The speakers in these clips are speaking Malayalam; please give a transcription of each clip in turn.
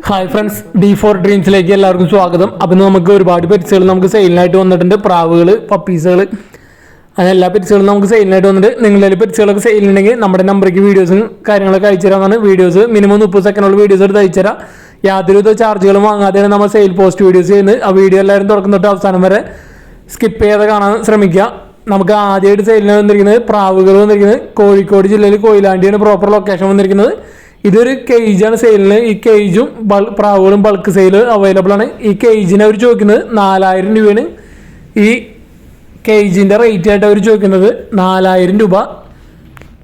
ഹായ് ഫ്രണ്ട്സ്, D4 ഡ്രീംസിലേക്ക് എല്ലാവർക്കും സ്വാഗതം. അപ്പം നമുക്ക് ഒരുപാട് പെറ്റ്സുകൾ നമുക്ക് സെയിലിനായിട്ട് വന്നിട്ടുണ്ട്. പ്രാവുകൾ, പപ്പീസുകൾ, അങ്ങനെ എല്ലാ പെറ്റ്സുകളും നമുക്ക് സെയിലിനായിട്ട് വന്നിട്ട്. നിങ്ങളുടെ പെറ്റ്സുകളൊക്കെ സെയിലുണ്ടെങ്കിൽ നമ്മുടെ നമ്പറേക്ക് വീഡിയോസും കാര്യങ്ങളൊക്കെ അയച്ചു തരാമെന്നാണ്. വീഡിയോസ് മിനിമം 30 സെക്കൻഡുള്ള വീഡിയോസ് എടുത്ത് അയച്ചു തരാം. യാതൊരുവിധ ചാർജുകളും വാങ്ങാതെയാണ് നമ്മൾ സെയിൽ പോസ്റ്റ് വീഡിയോസ് ചെയ്യുന്നത്. ആ വീഡിയോ എല്ലാവരും തുടക്കം തൊട്ട് അവസാനം വരെ സ്കിപ്പ് ചെയ്യാതെ കാണാൻ ശ്രമിക്കുക. നമുക്ക് ആദ്യമായിട്ട് സെയിലിന് വന്നിരിക്കുന്നത് പ്രാവുകൾ വന്നിരിക്കുന്നത് കോഴിക്കോട് ജില്ലയിൽ കൊയിലാണ്ടിയാണ് പ്രോപ്പർ ലൊക്കേഷൻ വന്നിരിക്കുന്നത്. ഇതൊരു കേജാണ് സെയിലിന്. ഈ കേജും പ്രാവുകളും ബൾക്ക് സെയിൽ അവൈലബിൾ ആണ്. ഈ കേജിന് അവർ ചോദിക്കുന്നത് 4000 രൂപയാണ്. ഈ കേജിൻ്റെ റേറ്റ് ആയിട്ട് അവർ ചോദിക്കുന്നത് 4000 രൂപ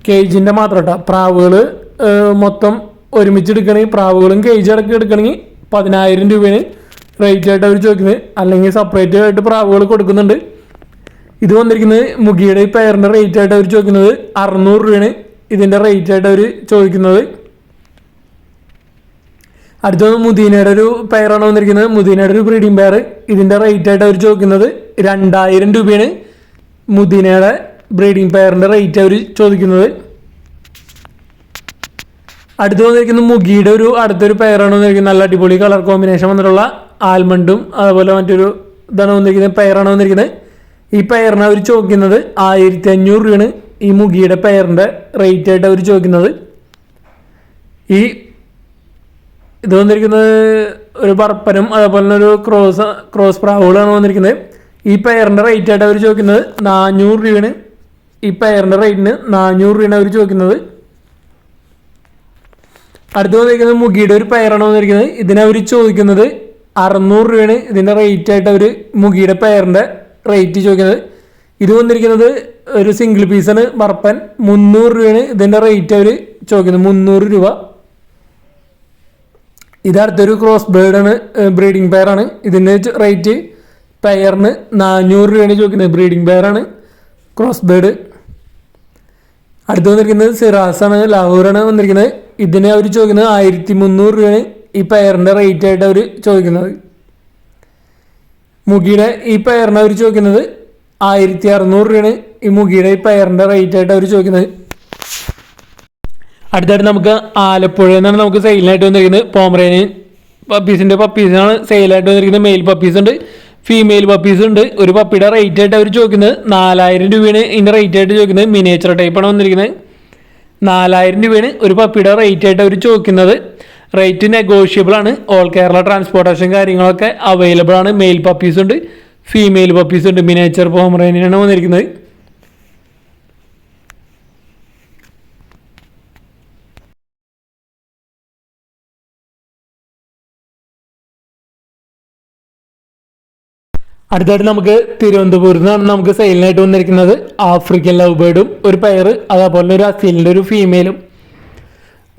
കേജിൻ്റെ മാത്രം കേട്ടോ. പ്രാവുകൾ മൊത്തം ഒരുമിച്ച് എടുക്കണമെങ്കിൽ, പ്രാവുകളും കേജ് അടക്കം എടുക്കണമെങ്കിൽ 10000 രൂപയാണ് റേറ്റ് ആയിട്ട് അവർ ചോദിക്കുന്നത്. അല്ലെങ്കിൽ സെപ്പറേറ്റ് ആയിട്ട് പ്രാവുകൾ കൊടുക്കുന്നുണ്ട്. ഇത് വന്നിരിക്കുന്നത് മുഗിയുടെ ഈ പെയറിൻ്റെ റേറ്റ് ആയിട്ട് അവർ ചോദിക്കുന്നത് 600 രൂപയാണ് ഇതിൻ്റെ റേറ്റ് ആയിട്ട് അവർ ചോദിക്കുന്നത്. അടുത്തത് മുദീനയുടെ ഒരു പെയറാണ് വന്നിരിക്കുന്നത്. മുദീനയുടെ ഒരു ബ്രീഡിംഗ് പെയർ. ഇതിൻ്റെ റേറ്റ് ആയിട്ട് അവർ ചോദിക്കുന്നത് 2000 രൂപയാണ് മുദീനയുടെ ബ്രീഡിംഗ് പെയറിൻ്റെ റേറ്റ് അവർ ചോദിക്കുന്നത്. അടുത്ത് വന്നിരിക്കുന്നത് മുഗിയുടെ അടുത്തൊരു പെയറാണ് വന്നിരിക്കുന്നത്. നല്ല അടിപൊളി കളർ കോമ്പിനേഷൻ വന്നിട്ടുള്ള ആൽമണ്ടും അതുപോലെ മറ്റൊരു ഇതാണ് വന്നിരിക്കുന്നത്, പെയറാണ് വന്നിരിക്കുന്നത്. ഈ പെയറിന് അവർ ചോദിക്കുന്നത് 1500 രൂപയാണ് ഈ മുഗിയുടെ പെയറിൻ്റെ റേറ്റ് ആയിട്ട് അവർ ചോദിക്കുന്നത്. ഈ ഇത് വന്നിരിക്കുന്നത് ഒരു ബർപ്പനും അതുപോലെ തന്നെ ഒരു ക്രോസ് പ്രാവുകളാണ് വന്നിരിക്കുന്നത്. ഈ പെയറിൻ്റെ റേറ്റ് ആയിട്ട് അവർ ചോദിക്കുന്നത് 400 രൂപയാണ്. ഈ പെയറിൻ്റെ റേറ്റിന് 400 രൂപയാണ് അവർ ചോദിക്കുന്നത്. അടുത്ത് വന്നിരിക്കുന്നത് മുഗിയുടെ ഒരു പെയറാണ് വന്നിരിക്കുന്നത്. ഇതിനവർ ചോദിക്കുന്നത് 600 രൂപയാണ് ഇതിൻ്റെ റേറ്റ് ആയിട്ട് അവർ മുഗിയുടെ പെയറിൻ്റെ റേറ്റ് ചോദിക്കുന്നത്. ഇത് വന്നിരിക്കുന്നത് ഒരു സിംഗിൾ പീസാണ് ബർപ്പൻ. 300 രൂപയാണ് ഇതിൻ്റെ റേറ്റ് അവർ ചോദിക്കുന്നത്. 300 രൂപ. ഇതടുത്തൊരു ക്രോസ് ബേർഡാണ്, ബ്രീഡിംഗ് പെയറാണ്. ഇതിൻ്റെ റേറ്റ് പെയറിന് 400 രൂപയാണ് ചോദിക്കുന്നത്. ബ്രീഡിംഗ് പെയറാണ്, ക്രോസ് ബേർഡ്. അടുത്ത് വന്നിരിക്കുന്നത് സിറാസാണ്, ലാഹോറാണ് വന്നിരിക്കുന്നത്. ഇതിന് അവർ ചോദിക്കുന്നത് 1300 രൂപയാണ് ഈ പെയറിൻ്റെ റേറ്റ് ആയിട്ട് അവർ ചോദിക്കുന്നത്. മുഗിയുടെ ഈ പെയറിന് അവർ ചോദിക്കുന്നത് 1600 രൂപയാണ് ഈ മുഗിയുടെ ഈ പെയറിൻ്റെ റേറ്റ് ആയിട്ട് അവർ ചോദിക്കുന്നത്. അടുത്തായിട്ട് നമുക്ക് ആലപ്പുഴയിൽ നിന്നാണ് നമുക്ക് സെയിലിനായിട്ട് വന്നിരിക്കുന്നത്. പോമറേനിയൻ പപ്പീസാണ് സെയിലായിട്ട് വന്നിരിക്കുന്നത്. മെയിൽ പപ്പീസ് ഉണ്ട്, ഫീമെയിൽ പപ്പീസ് ഉണ്ട്. ഒരു പപ്പിയുടെ റേറ്റ് ആയിട്ട് അവർ ചോദിക്കുന്നത് 4000 രൂപയാണ് ഇതിൻ്റെ റേറ്റ് ആയിട്ട് ചോദിക്കുന്നത്. മിനിയേച്ചർ ടൈപ്പാണ് വന്നിരിക്കുന്നത്. 4000 രൂപയാണ് ഒരു പപ്പിയുടെ റേറ്റ് ആയിട്ട് അവർ ചോദിക്കുന്നത്. റേറ്റ് നെഗോഷ്യബിൾ ആണ്. ഓൾ കേരള ട്രാൻസ്പോർട്ടേഷൻ കാര്യങ്ങളൊക്കെ അവൈലബിൾ ആണ്. മെയിൽ പപ്പീസ് ഉണ്ട്, ഫീമെയിൽ പപ്പീസ് ഉണ്ട്. മിനിയേച്ചർ പോമറേനിയനാണ് വന്നിരിക്കുന്നത്. അടുത്തായിട്ട് നമുക്ക് തിരുവനന്തപുരത്ത് നിന്നാണ് നമുക്ക് സെയിലിനായിട്ട് വന്നിരിക്കുന്നത്. ആഫ്രിക്കൻ ലവ് ബേർഡും ഒരു പെയർ, അതേപോലെ ഒരു അസീലിൻ്റെ ഒരു ഫീമെയിലും.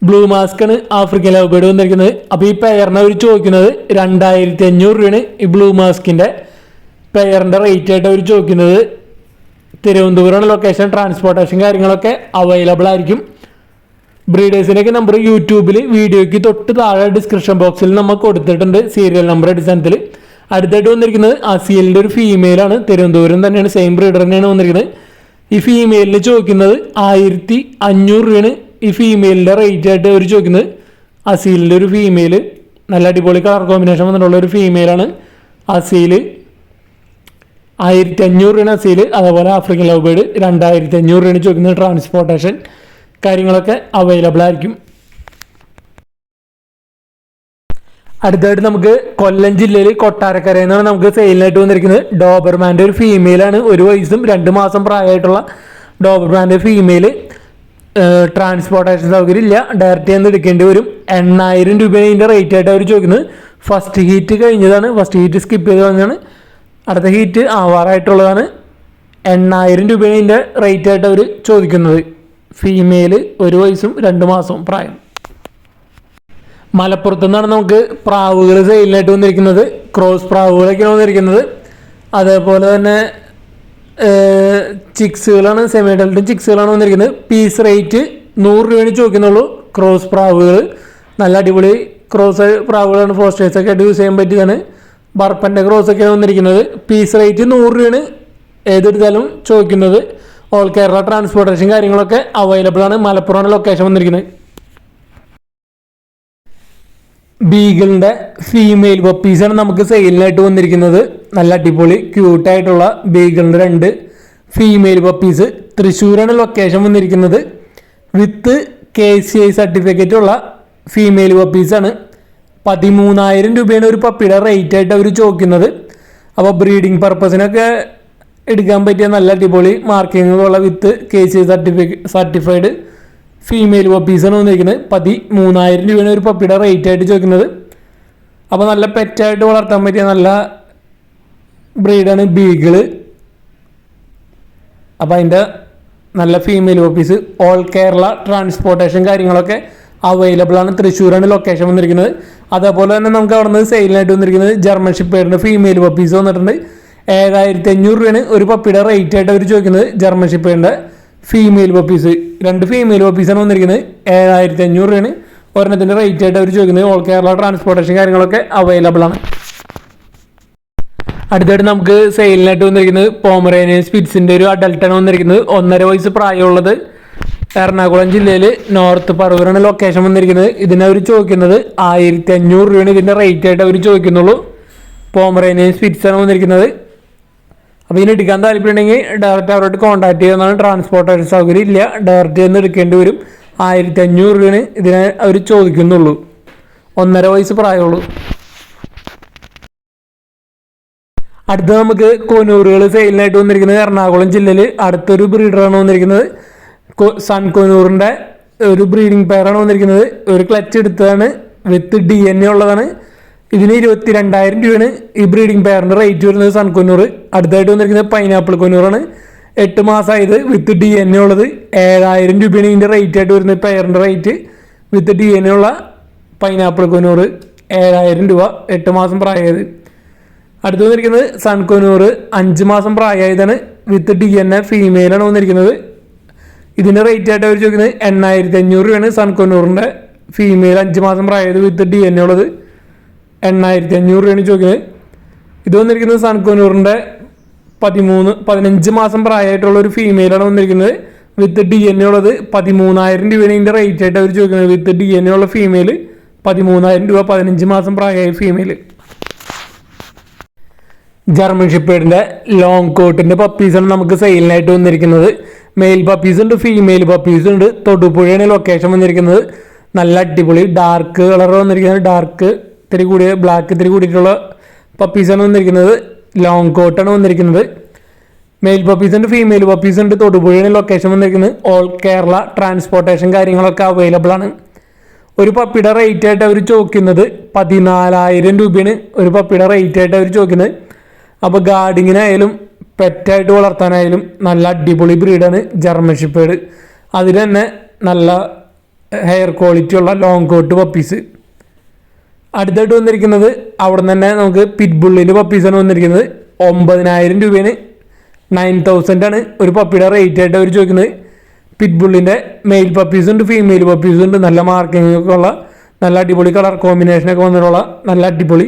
ബ്ലൂ മാസ്കാണ് ആഫ്രിക്കൻ ലവ് ബേർഡ് വന്നിരിക്കുന്നത്. അപ്പോൾ ഈ പെയറിനെ അവർ ചോദിക്കുന്നത് 2500 രൂപയാണ് ഈ ബ്ലൂ മാസ്കിൻ്റെ പെയറിൻ്റെ റേറ്റ് ആയിട്ട് അവർ ചോദിക്കുന്നത്. തിരുവനന്തപുരമാണ് ലൊക്കേഷൻ. ട്രാൻസ്പോർട്ടേഷൻ കാര്യങ്ങളൊക്കെ അവൈലബിൾ ആയിരിക്കും. ബ്രീഡേഴ്സിൻ്റെയൊക്കെ നമ്പർ യൂട്യൂബിൽ വീഡിയോയ്ക്ക് തൊട്ട് താഴെ ഡിസ്ക്രിപ്ഷൻ ബോക്സിൽ നമ്മൾ കൊടുത്തിട്ടുണ്ട്, സീരിയൽ നമ്പർ അടിസ്ഥാനത്തിൽ. അടുത്തായിട്ട് വന്നിരിക്കുന്നത് അസീലിൻ്റെ ഒരു ഫീമെയിലാണ്. തിരുവനന്തപുരം തന്നെയാണ്, സെയിം ബ്രീഡർ തന്നെയാണ് വന്നിരിക്കുന്നത്. ഈ ഫീമെയിലിന് ചോദിക്കുന്നത് 1500 രൂപയാണ് ഈ ഫീമെയിലിൻ്റെ റേറ്റ് ആയിട്ട് അവർ ചോദിക്കുന്നത്. അസീലിൻ്റെ ഒരു ഫീമെയിൽ, നല്ല അടിപൊളി കളർ കോമ്പിനേഷൻ വന്നിട്ടുള്ള ഒരു ഫീമെയിലാണ് അസീൽ. 1500 രൂപയാണ് അസീൽ. അതേപോലെ ആഫ്രിക്കൻ ലവ് ബേർഡ് 2500 രൂപയാണ് ചോദിക്കുന്നത്. ട്രാൻസ്പോർട്ടേഷൻ കാര്യങ്ങളൊക്കെ അവൈലബിൾ ആയിരിക്കും. അടുത്തായിട്ട് നമുക്ക് കൊല്ലം ജില്ലയിൽ കൊട്ടാരക്കരയിൽ നിന്നാണ് നമുക്ക് സെയിലിനായിട്ട് വന്നിരിക്കുന്നത്. ഡോബർമാൻ്റെ ഒരു ഫീമെയിലാണ്. 1 വയസ്സും 2 മാസം പ്രായമായിട്ടുള്ള ഡോബർമാൻ്റെ ഫീമെയിൽ. ട്രാൻസ്പോർട്ടേഷൻ സൗകര്യം ഇല്ല, ഡയറക്റ്റ് ചെയ്ത് എടുക്കേണ്ടി വരും. 8000 രൂപയാണ് ഇതിൻ്റെ റേറ്റ് ആയിട്ട് അവർ ചോദിക്കുന്നത്. ഫസ്റ്റ് ഹീറ്റ് കഴിഞ്ഞതാണ്, ഫസ്റ്റ് ഹീറ്റ് സ്കിപ്പ് ചെയ്ത് വന്നതാണ്. അടുത്ത ഹീറ്റ് ആവാറായിട്ടുള്ളതാണ്. 8000 രൂപയാണ് ഇതിൻ്റെ റേറ്റ് ആയിട്ട് അവർ ചോദിക്കുന്നത്. ഫീമെയിൽ, 1 വയസ്സും 2 മാസവും പ്രായം. മലപ്പുറത്തു നിന്നാണ് നമുക്ക് പ്രാവുകൾ സെയിലിനായിട്ട് വന്നിരിക്കുന്നത്. ക്രോസ് പ്രാവുകളൊക്കെയാണ് വന്നിരിക്കുന്നത്. അതേപോലെ തന്നെ ചിക്സുകളാണ്, സെമി അഡൽട്ടും ചിക്സുകളാണ് വന്നിരിക്കുന്നത്. പീസ് റേറ്റ് 100 രൂപയാണ് ചോദിക്കുന്നുള്ളൂ. ക്രോസ് പ്രാവുകൾ നല്ല അടിപൊളി ക്രോസ് പ്രാവുകളാണ്. ഫോസ്റ്റേഴ്സൊക്കെ ആയിട്ട് യൂസ് ചെയ്യാൻ പറ്റിയതാണ്. ബർപ്പൻ്റെ ക്രോസൊക്കെയാണ് വന്നിരിക്കുന്നത്. പീസ് റേറ്റ് 100 രൂപയാണ് ഏതെടുത്താലും ചോദിക്കുന്നത്. ഓൾ കേരള ട്രാൻസ്പോർട്ടേഷൻ കാര്യങ്ങളൊക്കെ അവൈലബിൾ ആണ്. മലപ്പുറമാണ് ലൊക്കേഷൻ വന്നിരിക്കുന്നത്. ബീഗിളിൻ്റെ ഫീമെയിൽ പപ്പീസാണ് നമുക്ക് സെയിലിനായിട്ട് വന്നിരിക്കുന്നത്. നല്ല അടിപൊളി ക്യൂട്ടായിട്ടുള്ള ബീഗിളിൻ്റെ 2 ഫീമെയിൽ പപ്പീസ്. തൃശ്ശൂരാണ് ലൊക്കേഷൻ വന്നിരിക്കുന്നത്. വിത്ത് KCI സർട്ടിഫിക്കറ്റ് ഉള്ള ഫീമെയിൽ പപ്പീസാണ്. 13,000 രൂപയാണ് ഒരു പപ്പിയുടെ റേറ്റ് ആയിട്ട് അവർ ചോദിക്കുന്നത്. അപ്പോൾ ബ്രീഡിങ് പർപ്പസിനൊക്കെ എടുക്കാൻ പറ്റിയ നല്ല അടിപൊളി മാർക്കിങ്ങുകളുള്ള വിത്ത് KCI സർട്ടിഫൈഡ് ഫീമെയിൽ പപ്പീസാണ് വന്നിരിക്കുന്നത്. 13,000 രൂപയാണ് ഒരു പപ്പിയുടെ റേറ്റ് ആയിട്ട് ചോദിക്കുന്നത്. അപ്പോൾ നല്ല പെറ്റായിട്ട് വളർത്താൻ പറ്റിയ നല്ല ബ്രീഡാണ് ബീഗിള്. അപ്പോൾ അതിൻ്റെ നല്ല female puppies all Kerala transportation കാര്യങ്ങളൊക്കെ അവൈലബിൾ ആണ്. തൃശ്ശൂരാണ് ലൊക്കേഷൻ വന്നിരിക്കുന്നത്. അതേപോലെ തന്നെ നമുക്ക് അവിടെ നിന്ന് സെയിലിനായിട്ട് വന്നിരിക്കുന്നത് ജർമ്മൻ ഷിപ്പേഡിൻ്റെ ഫീമെയിൽ പപ്പീസ് വന്നിട്ടുണ്ട്. 7,500 രൂപയാണ് ഒരു പപ്പിയുടെ റേറ്റ് ആയിട്ട് അവർ ചോദിക്കുന്നത്. ജർമ്മൻ ഷിപ്പേഡിൻ്റെ ഫീമെയിൽ പപ്പീസ് 2 ഫീമെയിൽ പപ്പീസാണ് വന്നിരിക്കുന്നത്. 7,500 രൂപയാണ് ഒരെണ്ണത്തിൻ്റെ റേറ്റ് ആയിട്ട് അവർ ചോദിക്കുന്നത്. ഓൾ കേരള ട്രാൻസ്പോർട്ടേഷൻ കാര്യങ്ങളൊക്കെ അവൈലബിൾ ആണ്. അടുത്തായിട്ട് നമുക്ക് സെയിലിനായിട്ട് വന്നിരിക്കുന്നത് പോമറേനിയൻ സ്പിറ്റ്സിൻ്റെ ഒരു അഡൽട്ടാണ് വന്നിരിക്കുന്നത്. 1.5 വയസ്സ് പ്രായമുള്ളത്. എറണാകുളം ജില്ലയിൽ നോർത്ത് പറവൂരാണ് ലൊക്കേഷൻ വന്നിരിക്കുന്നത്. ഇതിനെ അവർ ചോദിക്കുന്നത് 1,500 രൂപയാണ് ഇതിൻ്റെ റേറ്റ് ആയിട്ട് അവർ ചോദിക്കുന്നുള്ളൂ. പോമറേനിയൻ സ്പിറ്റ്സാണ് വന്നിരിക്കുന്നത്. അപ്പോൾ ഇതിന് എടുക്കാൻ താല്പര്യമുണ്ടെങ്കിൽ ഡയറക്റ്റ് അവരോട് കോൺടാക്ട് ചെയ്യുന്നതാണ്. ട്രാൻസ്പോർട്ടേഷൻ സൗകര്യം ഇല്ല, ഡയറക്റ്റ് ചെന്ന് എടുക്കേണ്ടി വരും. 1,500 രൂപയാണ് ഇതിനെ അവർ ചോദിക്കുന്നുള്ളൂ. 1.5 വയസ്സ് പ്രായമുള്ളൂ. അടുത്ത നമുക്ക് കൊനൂറുകൾ സെയിലിനായിട്ട് വന്നിരിക്കുന്നത് എറണാകുളം ജില്ലയിൽ അടുത്തൊരു ബ്രീഡറാണ് വന്നിരിക്കുന്നത്. സൺ കൊനൂറിൻ്റെ ഒരു ബ്രീഡിംഗ് പെയറാണ് വന്നിരിക്കുന്നത്. ഒരു ക്ലച്ച് എടുത്തതാണ്, വിത്ത് DNA ഉള്ളതാണ്. ഇതിന് 22,000 രൂപയാണ് ഈ ബ്രീഡിംഗ് പെയറിൻ്റെ റേറ്റ് വരുന്നത്. Sun conure. അടുത്തായിട്ട് വന്നിരിക്കുന്നത് പൈനാപ്പിൾ കൊനൂറാണ്. 8 മാസമായത്, വിത്ത് DNA ഉള്ളത്. 7,000 രൂപയാണ് ഇതിൻ്റെ റേറ്റ് ആയിട്ട് വരുന്നത്. പെയറിൻ്റെ റേറ്റ് വിത്ത് DNA ഉള്ള പൈനാപ്പിൾ കൊനൂർ 7,000 രൂപ, 8 മാസം പ്രായമായത്. അടുത്ത് വന്നിരിക്കുന്നത് സൺ കൊനൂർ 5 മാസം പ്രായമായതാണ്. വിത്ത് DNA ഫീമെയിലാണ് വന്നിരിക്കുന്നത്. ഇതിൻ്റെ റേറ്റ് ആയിട്ട് അവർ ചോദിക്കുന്നത് 8,500 രൂപയാണ്. സൺ കൊനൂറിൻ്റെ ഫീമെയിൽ 5 മാസം പ്രായമായത്, വിത്ത് DNA ഉള്ളത്. 8,500 രൂപയാണ് ചോദിക്കുന്നത്. ഇത് വന്നിരിക്കുന്നത് സൺ കൊനൂറിൻ്റെ 15 മാസം പ്രായമായിട്ടുള്ള ഒരു ഫീമെയിലാണ് വന്നിരിക്കുന്നത്. വിത്ത് DNA ഉള്ളത്. 13,000 രൂപയാണ് ഇതിൻ്റെ റേറ്റ് ആയിട്ട് അവർ ചോദിക്കുന്നത്. വിത്ത് DNA ഉള്ള ഫീമെയിൽ 13,000 രൂപ, 15 മാസം പ്രായമായ ഫീമെയിൽ. ജർമ്മൻ ഷിപ്പേഡിൻ്റെ ലോങ് കോട്ടിൻ്റെ പപ്പീസാണ് നമുക്ക് സെയിലിനായിട്ട് വന്നിരിക്കുന്നത്. മെയിൽ പപ്പീസ് ഉണ്ട്, ഫീമെയിൽ പപ്പീസ് ഉണ്ട്. തൊടുപുഴയാണ് ലൊക്കേഷൻ വന്നിരിക്കുന്നത്. നല്ല അടിപൊളി ഡാർക്ക് കളർ വന്നിരിക്കുന്നത്. ഡാർക്ക് ഇത്തിരി കൂടിയ ബ്ലാക്ക് ഇത്തിരി കൂടിയിട്ടുള്ള പപ്പീസാണ് വന്നിരിക്കുന്നത്. ലോങ് കോട്ടാണ് വന്നിരിക്കുന്നത്. മെയിൽ പപ്പീസ് ഉണ്ട്, ഫീമെയിൽ പപ്പീസ് ഉണ്ട്. തൊടുപുഴയാണ് ലൊക്കേഷൻ വന്നിരിക്കുന്നത്. ഓൾ കേരള ട്രാൻസ്പോർട്ടേഷൻ കാര്യങ്ങളൊക്കെ അവൈലബിൾ ആണ്. ഒരു പപ്പിയുടെ റേറ്റ് ആയിട്ട് അവർ ചോദിക്കുന്നത് 14,000 രൂപയാണ് ഒരു പപ്പിയുടെ റേറ്റ് ആയിട്ട് അവർ ചോദിക്കുന്നത്. അപ്പോൾ ഗാർഡിങ്ങിനായാലും പെറ്റായിട്ട് വളർത്താനായാലും നല്ല അടിപൊളി ബ്രീഡാണ് ജർമ്മൻ ഷിപ്പേഡ്. അതിൽ തന്നെ നല്ല ഹെയർ ക്വാളിറ്റി ഉള്ള ലോങ് കോട്ട് പപ്പീസ്. അടുത്തായിട്ട് വന്നിരിക്കുന്നത് അവിടെ നിന്ന് തന്നെ നമുക്ക് പിറ്റ്ബുള്ളിൻ്റെ പപ്പീസാണ് വന്നിരിക്കുന്നത്. 9,000 രൂപയാണ്, 9,000 ആണ് ഒരു പപ്പിയുടെ റേറ്റ് ആയിട്ട് അവർ ചോദിക്കുന്നത്. പിറ്റ്ബുള്ളിൻ്റെ മെയിൽ പപ്പീസ് ഉണ്ട്, ഫീമെയിൽ പപ്പീസ് ഉണ്ട്. നല്ല മാർക്കിംഗ് ഒക്കെ ഉള്ള നല്ല അടിപൊളി കളർ കോമ്പിനേഷനൊക്കെ വന്നിട്ടുള്ള നല്ല അടിപൊളി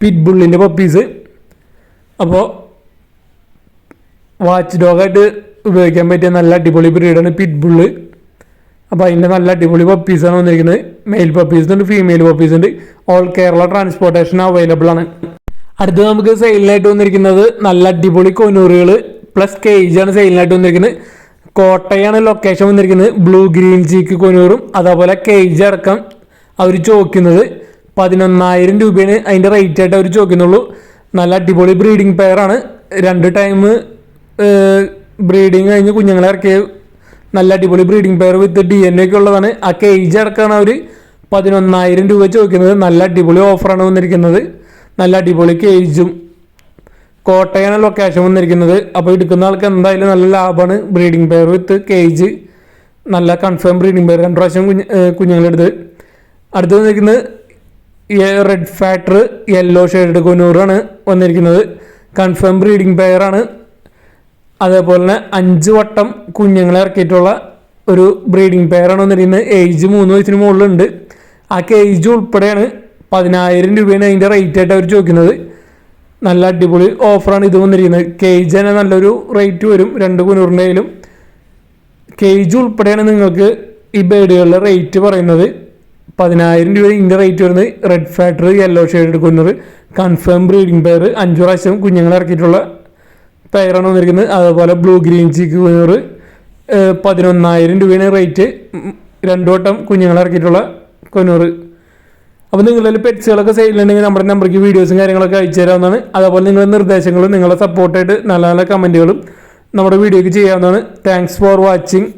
പിറ്റ്ബുള്ളിൻ്റെ പപ്പീസ്. അപ്പോൾ വാച്ച് ഡോഗായിട്ട് ഉപയോഗിക്കാൻ പറ്റിയ നല്ല അടിപൊളി ബ്രീഡാണ് പിറ്റ്ബുള്ള്. അപ്പോൾ അതിൻ്റെ നല്ല അടിപൊളി പപ്പീസാണ് വന്നിരിക്കുന്നത്. മെയിൽ പപ്പീസ് ഉണ്ട്, ഫീമെയിൽ പപ്പീസ് ഉണ്ട്. ഓൾ കേരള ട്രാൻസ്പോർട്ടേഷൻ അവൈലബിൾ ആണ്. അടുത്ത് നമുക്ക് സെയിലിനായിട്ട് വന്നിരിക്കുന്നത് നല്ല അടിപൊളി കൊനൂറുകൾ പ്ലസ് കേജാണ് സെയിലിനായിട്ട് വന്നിരിക്കുന്നത്. കോട്ടയാണ് ലൊക്കേഷൻ വന്നിരിക്കുന്നത്. ബ്ലൂ ഗ്രീൻ ചീക്ക് കൊനൂറും അതേപോലെ കേജ് അടക്കം അവർ ചോദിക്കുന്നത് 11,000 രൂപയാണ് അതിൻ്റെ റേറ്റ് ആയിട്ട് അവർ ചോദിക്കുന്നുള്ളൂ. നല്ല അടിപൊളി ബ്രീഡിംഗ് പെയറാണ്. 2 ടൈം ബ്രീഡിങ് കഴിഞ്ഞ് കുഞ്ഞുങ്ങളെ ഇറക്കിയ നല്ല അടിപൊളി ബ്രീഡിംഗ് പെയർ വിത്ത് DNA ഒക്കെ ഉള്ളതാണ്. ആ കേജ് അടക്കമാണ് അവർ 11,000 രൂപ ചോദിക്കുന്നത്. നല്ല അടിപൊളി ഓഫറാണ് വന്നിരിക്കുന്നത്. നല്ല അടിപൊളി കേജും. കോട്ടയാണ് ലൊക്കേഷൻ വന്നിരിക്കുന്നത്. അപ്പോൾ എടുക്കുന്ന ആൾക്ക് എന്തായാലും നല്ല ലാഭമാണ്. ബ്രീഡിംഗ് പെയർ വിത്ത് കേജ് നല്ല കൺഫേം ബ്രീഡിംഗ് പെയർ 2 പ്രാവശ്യം കുഞ്ഞുങ്ങളെടുത്ത്. അടുത്ത് വന്നിരിക്കുന്നത് റെഡ് ഫാക്ടർ യെല്ലോ ഷെയ്ഡ് കൊനൂറാണ് വന്നിരിക്കുന്നത്. കൺഫേം ബ്രീഡിംഗ് പെയറാണ്. അതേപോലെ തന്നെ 5 വട്ടം കുഞ്ഞുങ്ങളെ ഇറക്കിയിട്ടുള്ള ഒരു ബ്രീഡിംഗ് പെയറാണ് വന്നിരിക്കുന്നത്. ഏജ് 3 വയസ്സിന് മുകളിലുണ്ട്. ആ കേജ് ഉൾപ്പെടെയാണ് 10,000 രൂപയാണ് അതിൻ്റെ റേറ്റ് ആയിട്ട് അവർ ചോദിക്കുന്നത്. നല്ല അടിപൊളി ഓഫറാണ് ഇത് വന്നിരിക്കുന്നത്. കേജ് തന്നെ നല്ലൊരു റേറ്റ് വരും. 2 കുനൂറിൻ്റെ കയ്യിലും കേജ് ഉൾപ്പെടെയാണ് നിങ്ങൾക്ക് ഈ ബേഡുകളുടെ റേറ്റ് പറയുന്നത്. 10,000 രൂപ ഇതിൻ്റെ റേറ്റ് വരുന്നത്. Red factor yellow shade conure confirm breeding pair 5 പ്രാവശ്യം കുഞ്ഞുങ്ങളെ ഇറക്കിയിട്ടുള്ള പെയറാണ് വന്നിരിക്കുന്നത്. അതുപോലെ ബ്ലൂ ഗ്രീൻ ചീക്ക് കുന്നർ 11,000 രൂപയാണ് റേറ്റ്. 2 വട്ടം കുഞ്ഞുങ്ങളെ ഇറക്കിയിട്ടുള്ള കുന്നൂർ. അപ്പോൾ നിങ്ങളുടെ പെറ്റ്സുകളൊക്കെ സെയിലുണ്ടെങ്കിൽ നമ്മുടെ നമ്പർക്ക് വീഡിയോസും കാര്യങ്ങളൊക്കെ അയച്ചു തരാവുന്നതാണ്. അതുപോലെ നിങ്ങളുടെ നിർദ്ദേശങ്ങളും നിങ്ങളുടെ സപ്പോർട്ടായിട്ട് നല്ല നല്ല കമൻറ്റുകളും നമ്മുടെ വീഡിയോയ്ക്ക് ചെയ്യാവുന്നതാണ്. Thanks for watching.